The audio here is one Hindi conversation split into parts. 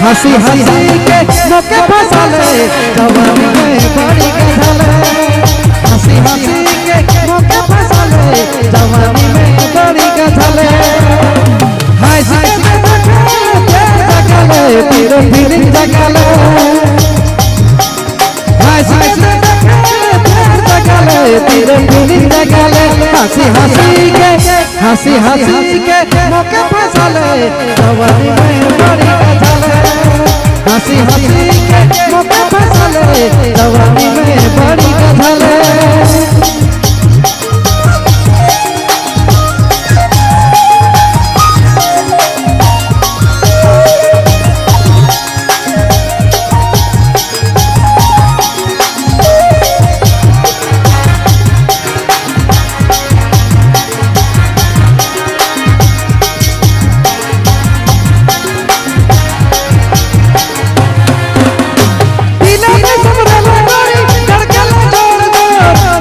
हंसी हंसी के मौके फंसाले जवानी में बड़ी गजल हंसी हंसी के मौके फंसाले जवानी में बड़ी गजल हंसी जगले तेरे फीलिंग जगले हंसी जगले तेरे फीलिंग जगले हंसी हंसी के मौके फंसाले जवानी में बड़ी गजल हंसी हंसी के मौके फंसाले जवानी में बड़ी गजल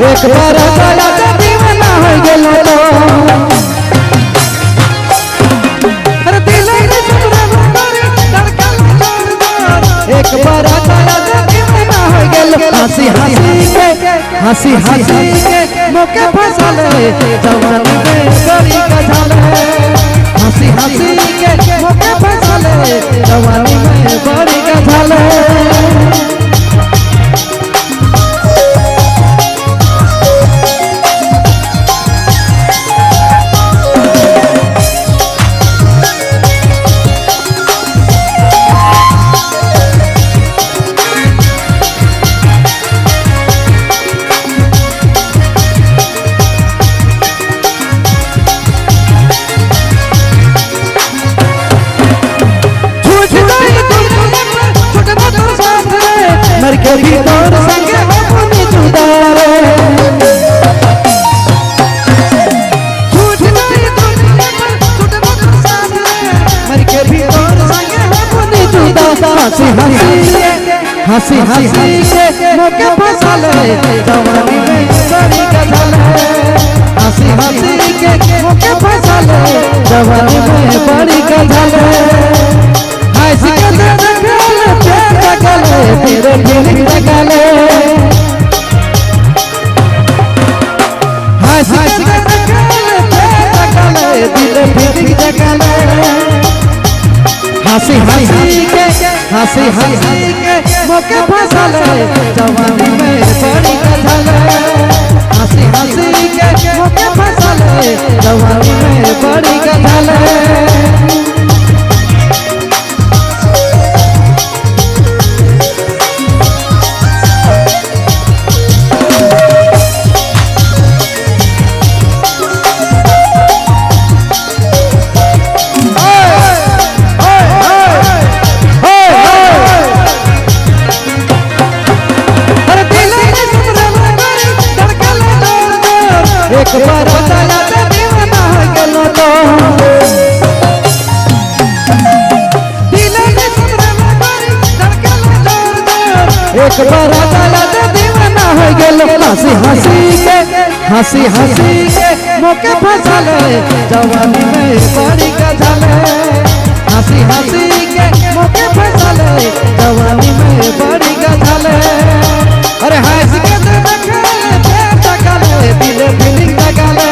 एक बार आया तो दीवाना हो गेलो अरे दिल में सुमरा मारे धड़कन जोरदार एक बार आया तो दीवाना हो गेलो हंसी हंसी के मौके फंसाले जवानी में बड़ी गजल हंसी हंसी के मौके फंसाले जवानी में बड़ी गजल के भीतर संगे अपनी जुदारे झूठ नहीं दुनिया पर झूठ मत साथ मर के भीतर संगे अपनी जुदा हंसी हंसी के मौके फंसाले जवानी में बड़ी गजल हंसी हंसी के मौके फंसाले जवानी में बड़ी गजल हंसी तेरे फीलिंग जगले हंसी जगले तेरे फीलिंग जगले हंसी हंसी के मौके फंसाले जवानी में बड़ी गजल हंसी हंसी के मौके फंसाले जवानी में बड़ी गजल एक बार आया तो दीवाना हो गेलो तो दिल में सुमरा मारे धड़कन जोरदार एक बार आया तो दीवाना हो गेलो हंसी हंसी के मौके फंसाले जवानी में बड़ी गजल हंसी हंसी के मौके फंसाले जवानी में बड़ी गजल अरे हंसी के दिल फीलिंग जगले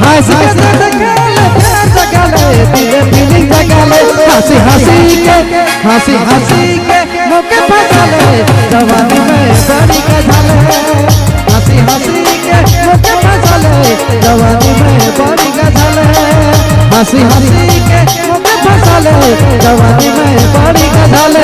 हंसी दिल फीलिंग जगले हंसी हंसी के मौके फंसाले जवानी में बड़ी गजल हंसी हंसी के मौके फंसाले जवानी में बड़ी गजल हंसी हंसी के मौके फंसाले जवानी में बड़ी गजल